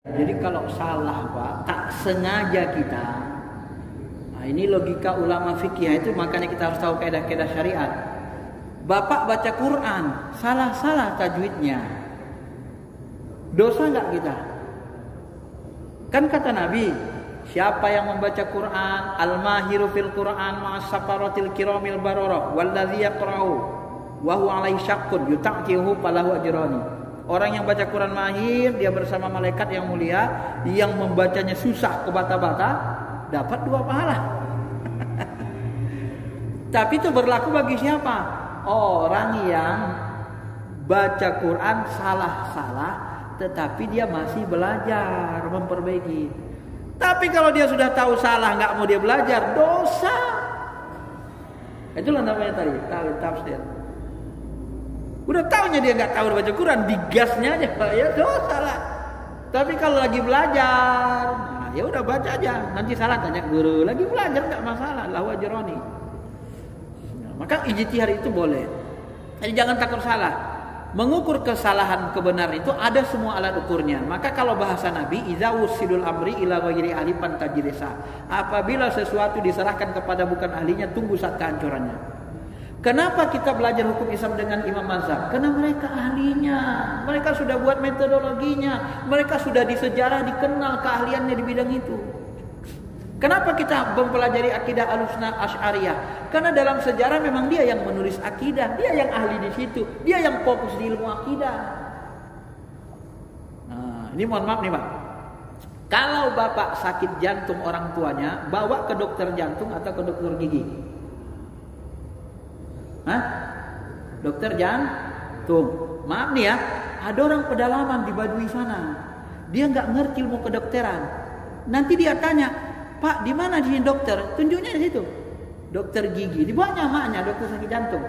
Jadi kalau salah Pak, tak sengaja kita. Nah, ini logika ulama fikih itu, makanya kita harus tahu kaidah-kaidah syariat. Bapak baca Quran, salah-salah tajwidnya. Dosa enggak kita? Kan kata Nabi, siapa yang membaca Quran, al-mahiru fil Quran ma'as safaratil kiramil bararah wallazi yaqra'u wa huwa 'alaihi syaqqun yuta'tihu falahu ajrani. Orang yang baca Quran mahir, dia bersama malaikat yang mulia, yang membacanya susah ke bata-bata, dapat 2 pahala. Tapi itu berlaku bagi siapa? Orang yang baca Quran salah-salah, tetapi dia masih belajar memperbaiki. Tapi kalau dia sudah tahu salah, nggak mau dia belajar, dosa. Itulah namanya tadi tafsir. Udah tahunya dia nggak tahu baca Quran, digasnya aja, ya dosa lah. Tapi kalau lagi belajar, nah ya udah baca aja. Nanti salah tanya guru, lagi belajar nggak masalah, lahu ajrani. Maka ijtihad itu boleh. Jadi jangan takut salah. Mengukur kesalahan kebenaran itu ada semua alat ukurnya. Maka kalau bahasa Nabi, idza wusidul amri ila ghairi ahli fantajlisa. Apabila sesuatu diserahkan kepada bukan ahlinya, tunggu saat kehancurannya. Kenapa kita belajar hukum Islam dengan imam mazhab? Karena mereka ahlinya. Mereka sudah buat metodologinya. Mereka sudah di sejarah dikenal keahliannya di bidang itu. Kenapa kita mempelajari akidah Ahlussunnah Asy'ariyah? Karena dalam sejarah memang dia yang menulis akidah, dia yang ahli di situ, dia yang fokus di ilmu akidah. Nah, ini mohon maaf nih Pak. Kalau Bapak sakit jantung orang tuanya, bawa ke dokter jantung atau ke dokter gigi? Hah? Dokter jantung. Maaf nih ya, ada orang pedalaman di Baduy sana. Dia nggak ngerti ilmu kedokteran. Nanti dia tanya, Pak, di mana di sini dokter? Tunjuknya di situ. Dokter gigi. Dibawanya maknya dokter sakit jantung.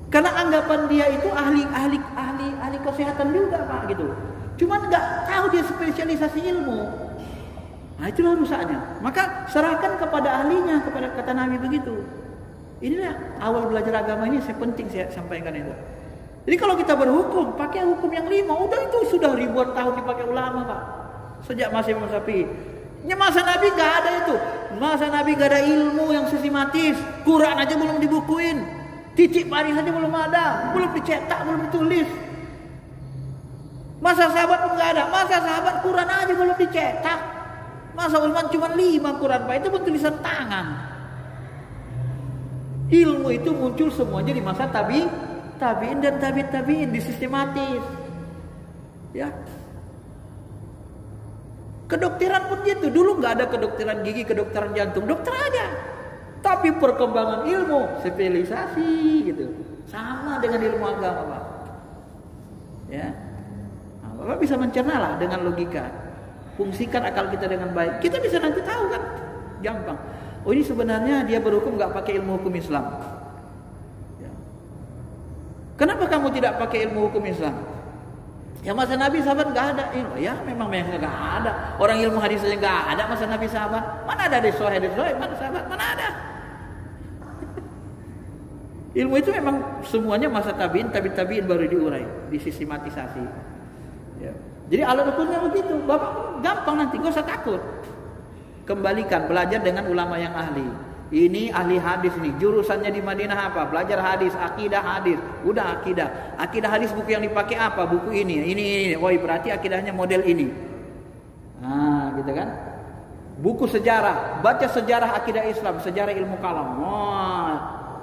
Karena anggapan dia itu ahli kesehatan juga, Pak, gitu. Cuman nggak tahu dia spesialisasi ilmu. Nah, itulah rusaknya. Maka serahkan kepada ahlinya, kepada kata Nabi begitu. Inilah awal belajar agama ini penting saya sampaikan itu. Jadi kalau kita berhukum, pakai hukum yang 5. Udah itu sudah ribuan tahun dipakai ulama, Pak. Sejak masih Imam Syafi'i. Masa Nabi gak ada itu. Masa Nabi gak ada ilmu yang sistematis. Quran aja belum dibukuin. Titik baris aja belum ada. Belum dicetak, belum ditulis. Masa sahabat pun gak ada. Masa sahabat Quran aja belum dicetak. Masa Utsman cuma 5 Quran, Pak. Itu pun tulisan tangan. Ilmu itu muncul semuanya di masa tabi'in dan tabi'in disistematis. Ya. Kedokteran pun gitu. Dulu nggak ada kedokteran gigi, kedokteran jantung, dokter aja. Tapi perkembangan ilmu, spesialisasi gitu. Sama dengan ilmu agama, Pak. Ya. Nah, Bapak bisa mencerna lah dengan logika. Fungsikan akal kita dengan baik. Kita bisa nanti tahu kan. Gampang. Oh, ini sebenarnya dia berhukum nggak pakai ilmu hukum Islam. Ya. Kenapa kamu tidak pakai ilmu hukum Islam? Ya masa Nabi sahabat nggak ada ilmu. Ya memang nggak ada. Orang ilmu hadis saja nggak ada masa Nabi sahabat. Mana ada di Sahih, mana sahabat, mana ada. Ilmu itu memang semuanya masa tabiin baru diurai, disistematisasi. Ya. Jadi alat ukurnya begitu. Bapak gampang nanti, nggak usah takut. Kembalikan belajar dengan ulama yang ahli. Ini ahli hadis nih, jurusannya di Madinah apa? Belajar hadis, akidah hadis. Udah akidah. Akidah hadis buku yang dipakai apa? Buku ini. Oh, berarti akidahnya model ini. Nah, gitu kan? Buku sejarah, baca sejarah akidah Islam, sejarah ilmu kalam.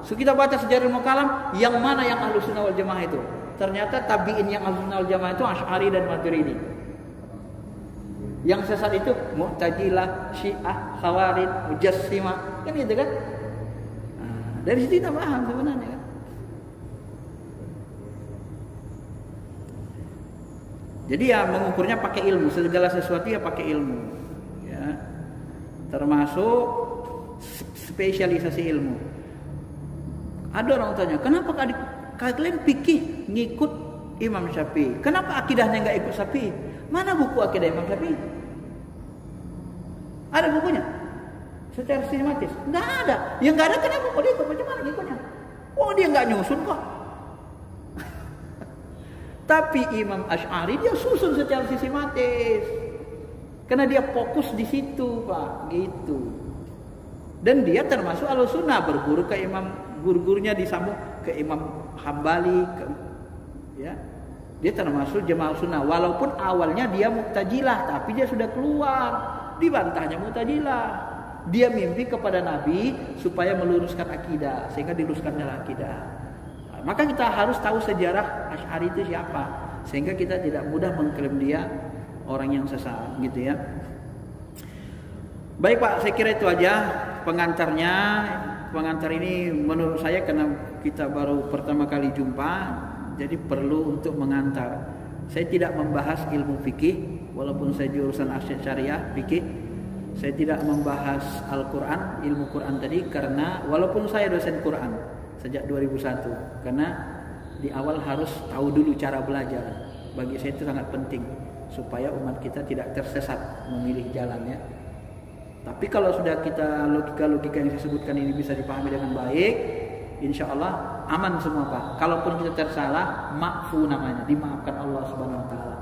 So kita baca sejarah ilmu kalam, yang mana yang Ahlussunnah wal Jamaah itu? Ternyata tabi'in yang Ahlussunnah wal Jamaah itu Asy'ari dan Maturidi. Yang sesat itu Mu'tazilah, Syiah, Khawarij, Mujassimah, kan gitu kan? Nah, dari situ kita paham sebenarnya kan. Jadi ya mengukurnya pakai ilmu, segala sesuatu ya pakai ilmu. Ya. Termasuk spesialisasi ilmu. Ada orang tanya, kenapa kalian fikih ngikut Imam Syafi'i? Kenapa akidahnya enggak ikut Syafi'i? Mana buku akidah Imam Syafi'i? Ada bukunya? Secara sistematis? Enggak ada. Yang enggak ada kenapa kok dia ikut? Macam mana ikutnya? Oh dia enggak nyusun kok. Tapi Imam Asy'ari dia susun secara sistematis. Karena dia fokus di situ, Pak, gitu. Dan dia termasuk Ahlussunnah, berguru ke Imam, guru-gurunya disambung ke Imam Hambali, ya. Dia termasuk Jamaah Sunnah, walaupun awalnya dia Mu'tazilah, tapi dia sudah keluar, dibantahnya Mu'tazilah. Dia mimpi kepada Nabi supaya meluruskan akidah, sehingga diluruskannya akidah. Nah, maka kita harus tahu sejarah Asy'ari itu siapa, sehingga kita tidak mudah mengklaim dia orang yang sesat, gitu ya. Baik Pak, saya kira itu aja pengantarnya. Pengantar ini menurut saya karena kita baru pertama kali jumpa, jadi perlu untuk mengantar. Saya tidak membahas ilmu fikih, walaupun saya jurusan syariah fikih. Saya tidak membahas Al-Quran, ilmu Quran tadi, karena walaupun saya dosen Quran sejak 2001, karena di awal harus tahu dulu cara belajar. Bagi saya itu sangat penting supaya umat kita tidak tersesat memilih jalannya. Tapi kalau sudah kita logika-logika yang saya sebutkan ini bisa dipahami dengan baik, insya Allah aman semua Pak. Kalaupun kita tersalah, ma'fu namanya, dimaafkan Allah Subhanahu Wa Taala.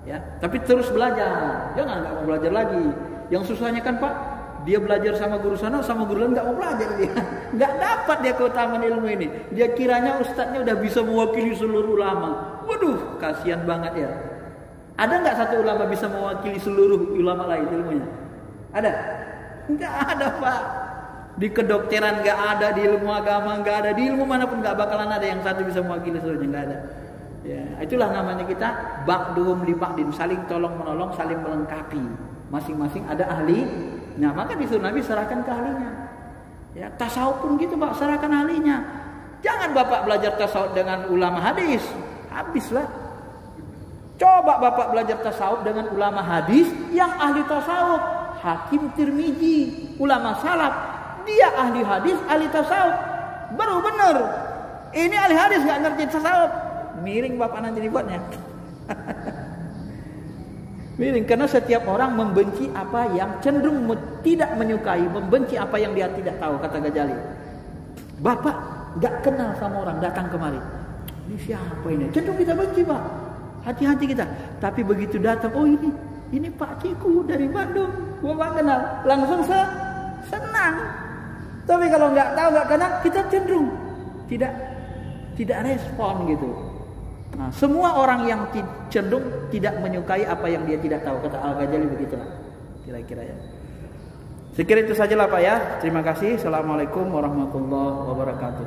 Ya, tapi terus belajar, jangan nggak mau belajar lagi. Yang susahnya kan Pak, dia belajar sama guru sana, sama guru lain nggak mau belajar dia, nggak dapat dia keutamaan ilmu ini. Dia kiranya ustadznya udah bisa mewakili seluruh ulama. Waduh, kasihan banget ya. Ada nggak satu ulama bisa mewakili seluruh ulama lain ilmunya? Ada? Nggak ada Pak. Di kedokteran nggak ada, di ilmu agama nggak ada, di ilmu manapun nggak bakalan ada yang satu bisa mewakili seluruhnya, nggak ada. Ya, itulah namanya kita ba'duhum li ba'din, saling tolong menolong, saling melengkapi. Masing-masing ada ahli. Nah, maka disuruh Nabi serahkan ke ahlinya. Ya, tasawuf pun gitu Pak, serahkan ahlinya. Jangan Bapak belajar tasawuf dengan ulama hadis, habislah. Coba Bapak belajar tasawuf dengan ulama hadis yang ahli tasawuf. Hakim Tirmizi, ulama salaf, dia ahli hadis, ahli tasawuf, baru benar. Ini ahli hadis nggak ngerti tasawuf, miring Bapak nanti dibuatnya. Miring, karena setiap orang membenci apa yang cenderung tidak menyukai, membenci apa yang dia tidak tahu, kata Ghazali. Bapak nggak kenal sama orang datang kemari, ini siapa ini? Cenderung kita benci Pak, hati-hati kita. Tapi begitu datang, oh ini Pak Ciku dari Bandung, Bapak kenal, langsung senang. Tapi kalau nggak tahu, nggak kenal, kita cenderung tidak respon gitu. Nah, semua orang yang cenderung tidak menyukai apa yang dia tidak tahu, kata Al-Ghazali begitulah kira-kira ya. Sekira itu sajalah Pak ya. Terima kasih. Assalamualaikum warahmatullahi wabarakatuh.